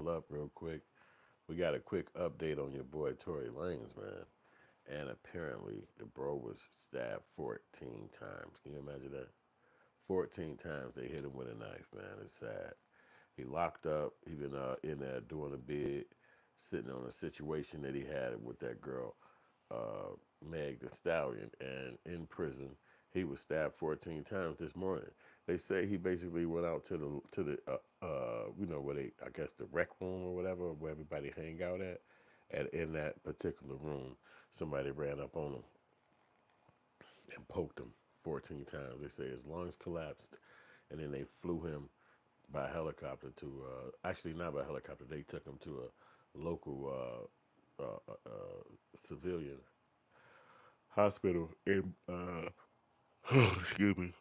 y'all up real quick. We got a quick update on your boy Tory Lanez, man. And apparently, the bro was stabbed 14 times. Can you imagine that? 14 times they hit him with a knife, man. It's sad. He locked up. He been in there doing a bid, sitting on a situation that he had with that girl, uh, Meg the Stallion, and in prison. He was stabbed 14 times this morning. They say he basically went out to the where they, I guess, the rec room or whatever, where everybody hang out at. And in that particular room, somebody ran up on him and poked him 14 times. They say his lungs collapsed, and then they flew him by helicopter to, actually not by helicopter, they took him to a local civilian hospital in, excuse me,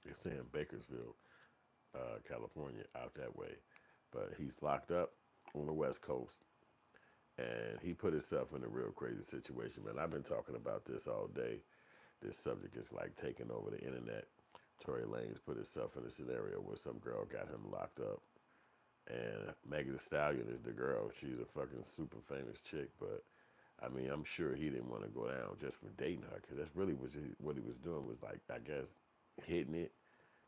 they're saying Bakersville, California, out that way. But he's locked up on the West Coast, and he put himself in a real crazy situation, man. I've been talking about this all day. This subject is like taking over the internet. Tory Lanez put himself in a scenario where some girl got him locked up. And Megan Thee Stallion is the girl. She's a fucking super famous chick, but I mean, I'm sure he didn't want to go down just for dating her, because that's really what he was doing was like, I guess, hitting it,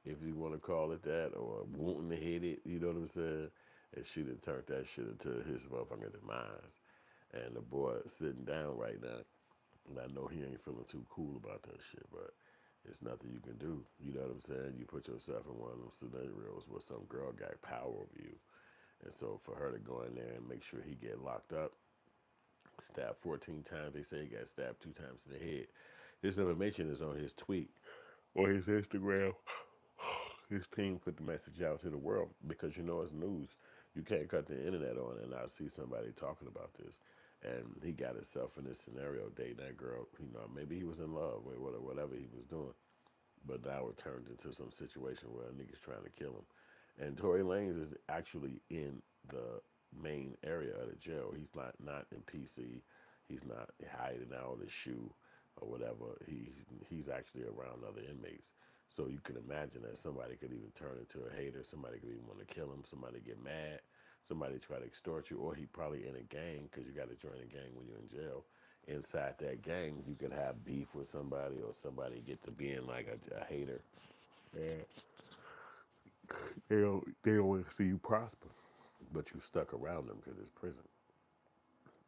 if you want to call it that, or wanting to hit it. You know what I'm saying? And she done turned that shit into his motherfucking demise. And the boy sitting down right now, and I know he ain't feeling too cool about that shit, but it's nothing you can do. You know what I'm saying? You put yourself in one of those scenarios where some girl got power over you. And so for her to go in there and make sure he get locked up, stabbed 14 times, they say he got stabbed 2 times in the head. This information is on his tweet or his Instagram. His team put the message out to the world because you know it's news. You can't cut the internet on and not see somebody talking about this. And he got himself in this scenario dating that girl. You know, maybe he was in love with whatever he was doing, but now it turned into some situation where a nigga's trying to kill him. And Tory Lanez is actually in the main area of the jail. He's not in PC. He's not hiding out of his shoe or whatever. He's actually around other inmates. So you can imagine that somebody could even turn into a hater. Somebody could even want to kill him. Somebody get mad. Somebody try to extort you, or he probably in a gang because you got to join a gang when you're in jail. Inside that gang, you could have beef with somebody, or somebody get to being like a hater. And they don't want to see you prosper, but you stuck around them because it's prison.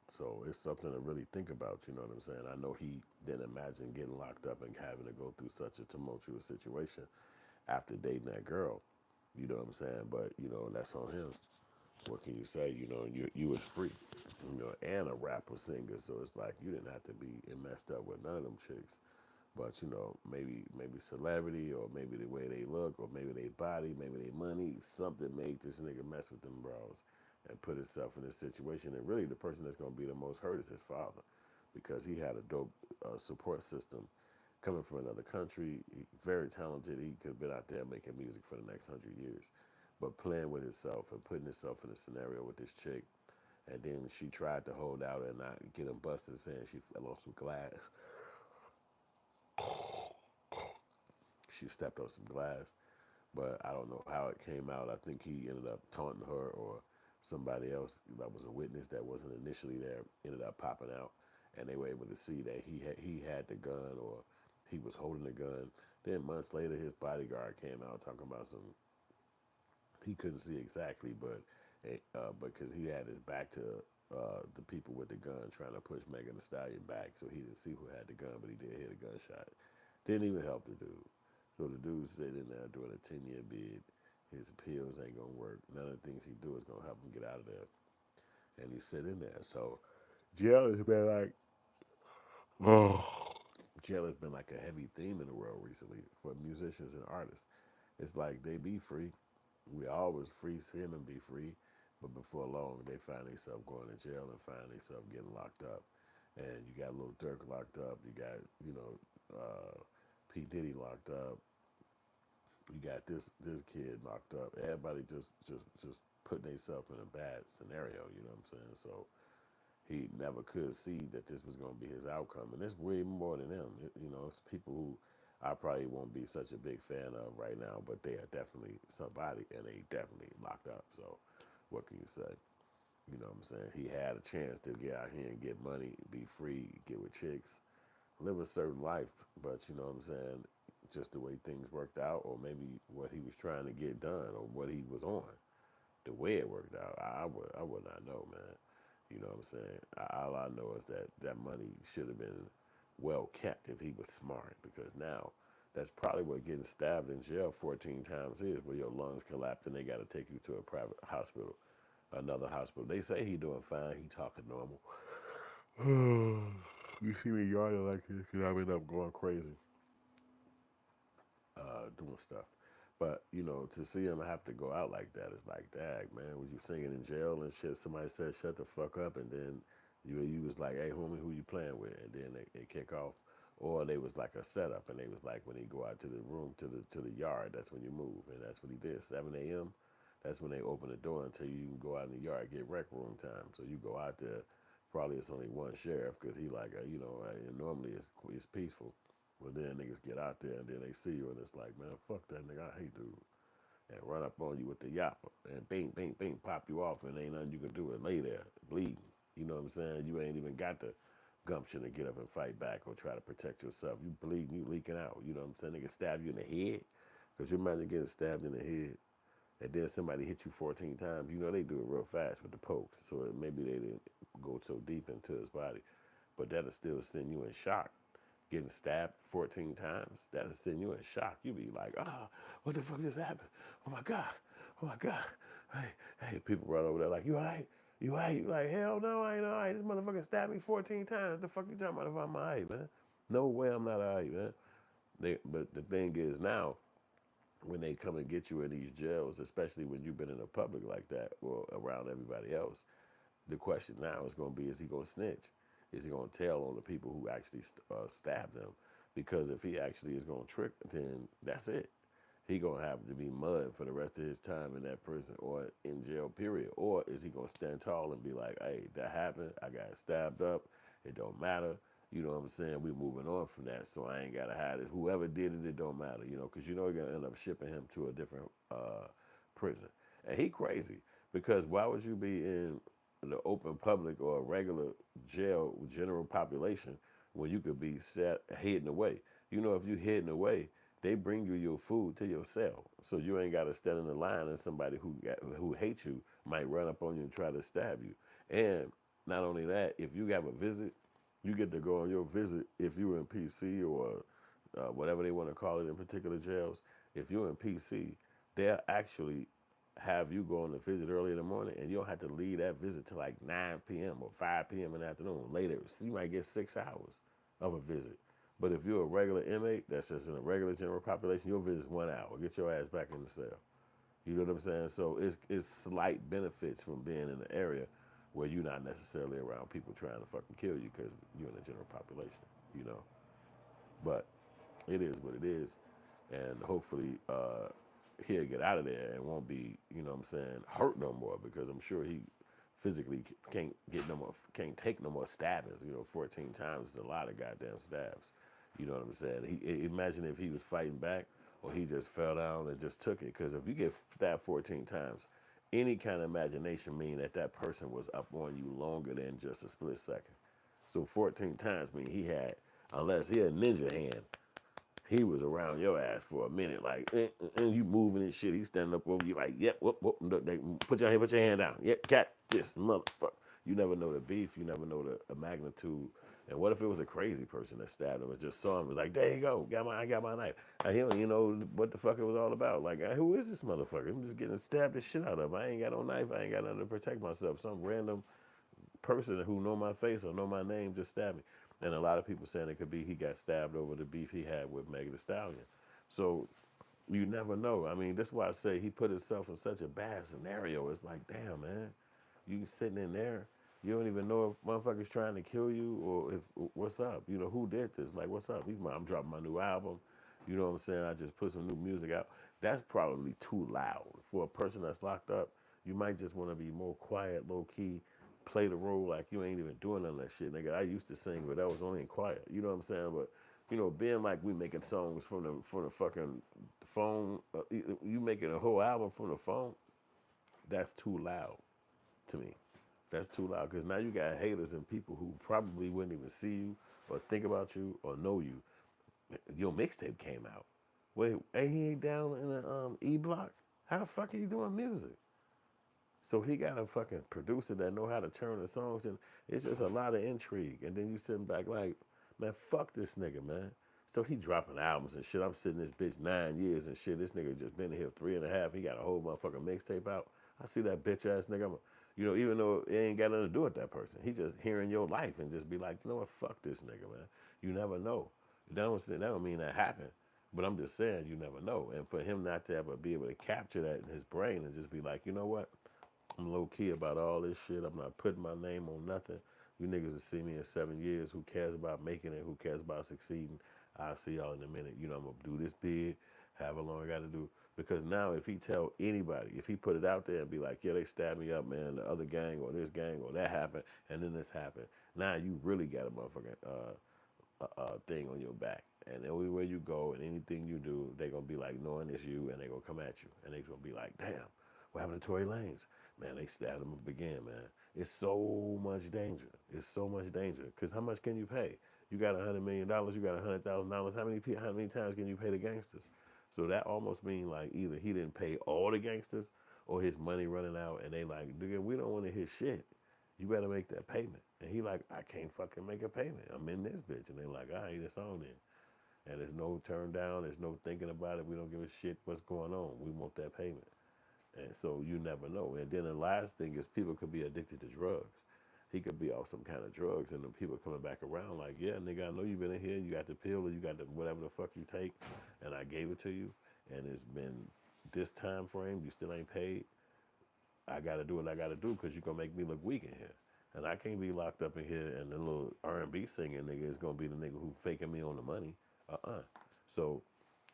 So it's something to really think about. You know what I'm saying? I know he didn't imagine getting locked up and having to go through such a tumultuous situation after dating that girl. You know what I'm saying? But you know that's on him. What can you say? You know, you was free. You know, and a rapper singer, so it's like you didn't have to be messed up with none of them chicks. But you know, maybe celebrity, or maybe the way they look, or maybe they body, maybe they money, something made this nigga mess with them bros and put himself in this situation. And really, the person that's gonna be the most hurt is his father, because he had a dope support system coming from another country. Very talented. He could have been out there making music for the next 100 years, but playing with himself and putting himself in a scenario with this chick. And then she tried to hold out and not get him busted, saying she fell on some glass. She stepped on some glass, but I don't know how it came out. I think he ended up taunting her, or somebody else that was a witness that wasn't initially there ended up popping out, and they were able to see that he had the gun, or he was holding the gun. Then months later, his bodyguard came out talking about some. He couldn't see exactly, but because he had his back to the people with the gun trying to push Megan Thee Stallion back, so he didn't see who had the gun, but he did hear the gunshot. Didn't even help the dude. So the dude's sitting there doing a 10-year bid. His appeals ain't gonna work. None of the things he do is gonna help him get out of there. And he's sitting there. So jail has been like, oh, jail has been like a heavy theme in the world recently for musicians and artists. It's like they be free. We always free seeing them be free, but before long they find themselves going to jail and find themselves getting locked up. And you got Lil Durk locked up. You got P Diddy locked up. You got this kid locked up. Everybody just putting themselves in a bad scenario. You know what I'm saying? So he never could see that this was going to be his outcome, and it's way more than him. You know, it's people who I probably won't be such a big fan of right now, but they are definitely somebody, and they definitely locked up. So what can you say? You know what I'm saying? He had a chance to get out here and get money, be free, get with chicks, live a certain life, but you know what I'm saying? Just the way things worked out, or maybe what he was trying to get done, or what he was on, the way it worked out, I would not know, man. You know what I'm saying? All I know is that that money should have been well kept if he was smart, because now that's probably what getting stabbed in jail 14 times is, where your lungs collapse and they got to take you to a private hospital, another hospital. They say he doing fine, he talking normal. You see me yawning like this because I've been up going crazy, doing stuff. But you know, to see him have to go out like that is like, dag, man. Was you singing in jail and shit? Somebody said, "Shut the fuck up," and then you was like, "Hey, homie, who you playing with?" And then they kick off, or they was like a setup, and they was like, when he go out to the room to the yard, that's when you move, and that's what he did. 7 a.m. That's when they open the door until you can go out in the yard get rec room time. So you go out there. Probably it's only one sheriff because he like, normally it's peaceful. But then niggas get out there and then they see you and it's like, man, fuck that nigga, I hate dude. And run up on you with the yapper and bing, bing, bing, pop you off and ain't nothing you can do and lay there bleeding. You know what I'm saying? You ain't even got the gumption to get up and fight back or try to protect yourself. You bleeding, you leaking out. You know what I'm saying? They can stab you in the head. Because you imagine getting stabbed in the head and then somebody hit you 14 times. You know they do it real fast with the pokes. So maybe they didn't go so deep into his body. But that'll still send you in shock. Getting stabbed 14 times, that'll send you in shock. You be like, what the fuck just happened? Oh my God, oh my God. Hey, people run over there like, you all right? You all right? You like, hell no, I ain't all right. This motherfucker stabbed me 14 times. The fuck you talking about if I'm all right, man? No way I'm not all right, man. But the thing is now, when they come and get you in these jails, especially when you've been in the public like that or around everybody else, the question now is going to be, is he going to snitch? Is he going to tell on the people who actually stabbed him? Because if he actually is going to trick, then that's it. He going to have to be mud for the rest of his time in that prison or in jail, period. Or is he going to stand tall and be like, hey, that happened. I got stabbed up. It don't matter. You know what I'm saying? We moving on from that, so I ain't got to hide it. Whoever did it, it don't matter, because you know you're going to end up shipping him to a different prison. And he crazy, because why would you be in the open public or a regular jail with general population when you could be hidden away? You know, if you hidden away, they bring you your food to your cell, so you ain't got to stand in the line and somebody who hates you might run up on you and try to stab you. And not only that, if you have a visit, you get to go on your visit if you're in PC or whatever they want to call it in particular jails. If you're in PC, they'll actually have you go on the visit early in the morning, and you don't have to leave that visit till like 9 p.m. or 5 p.m. in the afternoon. Later, so you might get 6 hours of a visit. But if you're a regular inmate that's just in a regular general population, your visit is 1 hour. Get your ass back in the cell. You know what I'm saying? So it's slight benefits from being in an area where you're not necessarily around people trying to fucking kill you because you're in the general population, you know. But it is what it is, and hopefully he'll get out of there and won't be, you know what I'm saying, hurt no more, because I'm sure he physically can't get no more, can't take no more stabbings. 14 times is a lot of goddamn stabs. You know what I'm saying? Imagine if he was fighting back or he just fell down and just took it. Because if you get stabbed 14 times, any kind of imagination mean that that person was up on you longer than just a split second. So 14 times mean he had, unless he had a ninja hand, he was around your ass for a minute, like, and you moving and shit. He's standing up over you, like, yep, whoop, whoop, put your hand down. Yep, cat, this motherfucker. You never know the beef. You never know the magnitude. And what if it was a crazy person that stabbed him and just saw him, was like, there you go, I got my knife. And he don't even know what the fuck it was all about. Like, who is this motherfucker? I'm just getting stabbed the shit out of him. I ain't got no knife. I ain't got nothing to protect myself. Some random person who know my face or know my name just stabbed me. And a lot of people saying it could be he got stabbed over the beef he had with Megan Thee Stallion. So you never know. I mean, that's why I say he put himself in such a bad scenario. It's like, damn, man, you sitting in there, you don't even know if motherfuckers trying to kill you or if what's up. Who did this? Like, what's up? I'm dropping my new album. You know what I'm saying? I just put some new music out. That's probably too loud for a person that's locked up. You might just want to be more quiet, low key, play the role like you ain't even doing none of that shit, nigga. I used to sing, but that was only in quiet. You know what I'm saying? But being like we making songs from the fucking phone, you making a whole album from the phone. that's too loud to me. That's too loud because now you got haters and people who probably wouldn't even see you or think about you or know you. Your mixtape came out. Wait, ain't he down in the E block? How the fuck are you doing music? So he got a fucking producer that know how to turn the songs, and it's just a lot of intrigue. And then you sitting back like, man, fuck this nigga, man. So he dropping albums and shit. I'm sitting this bitch 9 years and shit. This nigga just been here 3.5. He got a whole motherfucking mixtape out. I see that bitch ass nigga. Even though it ain't got nothing to do with that person, he just hearing your life and just be like, you know what, fuck this nigga, man. You never know. That don't mean that happened. But I'm just saying, you never know. And for him not to ever be able to capture that in his brain and just be like, you know what? I'm low key about all this shit. I'm not putting my name on nothing. You niggas will see me in 7 years. Who cares about making it? Who cares about succeeding? I'll see y'all in a minute. I'm gonna do this big, however long I gotta do. Because now if he tell anybody, if he put it out there and be like, yeah, they stabbed me up, man, the other gang or this gang or that happened, and then this happened. Now you really got a motherfucking thing on your back. And everywhere you go and anything you do, they gonna be like knowing it's you and they gonna come at you. And they gonna be like, damn, what happened to Tory Lanez? Man, they stabbed him up again, man. It's so much danger. It's so much danger. Because how much can you pay? You got $100 million, you got $100,000. How many times can you pay the gangsters? So that almost means like either he didn't pay all the gangsters or his money running out and they like, nigga, we don't want to hear shit. You better make that payment. And he like, I can't fucking make a payment. I'm in this bitch. And they like, all right, it's on then. And there's no turn down. There's no thinking about it. We don't give a shit what's going on. We want that payment. And so you never know. And then the last thing is people could be addicted to drugs. He could be off some kind of drugs, and the people coming back around like, yeah, nigga, I know you've been in here. You got the pill or you got the whatever the fuck you take, and I gave it to you, and it's been this time frame. You still ain't paid. I got to do what I got to do because you're going to make me look weak in here. And I can't be locked up in here and the little R&B singing nigga is going to be the nigga who faking me on the money. So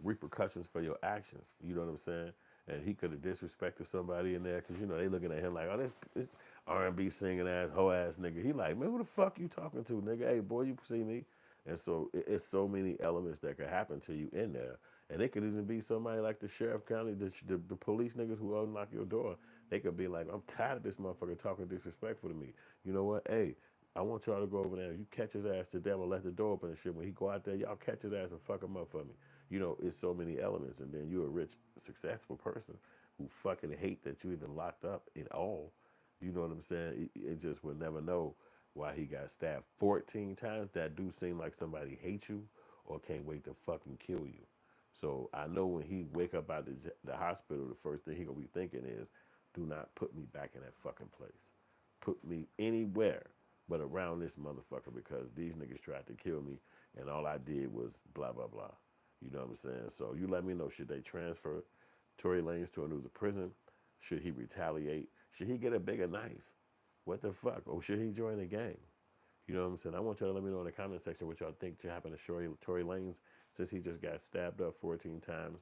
repercussions for your actions. You know what I'm saying? And he could have disrespected somebody in there because, they looking at him like, oh, this R&B singing ass, hoe ass nigga. He like, man, who the fuck you talking to, nigga? Hey, boy, you see me? And so it's so many elements that could happen to you in there. And it could even be somebody like the sheriff county, the police niggas who unlock your door. They could be like, I'm tired of this motherfucker talking disrespectful to me. You know what? Hey, I want y'all to go over there. You catch his ass to them and let the door open and shit. When he go out there, y'all catch his ass and fuck him up for me. It's so many elements. And then you're a rich, successful person who fucking hate that you even locked up at all. You know what I'm saying? It just would never know why he got stabbed 14 times. That do seem like somebody hates you or can't wait to fucking kill you. So I know when he wake up out the hospital, the first thing he gonna be thinking is, do not put me back in that fucking place. Put me anywhere but around this motherfucker because these niggas tried to kill me and all I did was blah, blah, blah. You know what I'm saying? So you let me know, should they transfer Tory Lanez to another prison? Should he retaliate? Should he get a bigger knife? What the fuck? Or should he join a gang? You know what I'm saying? I want y'all to let me know in the comment section what y'all think should happen to Tory Lanez since he just got stabbed up 14 times.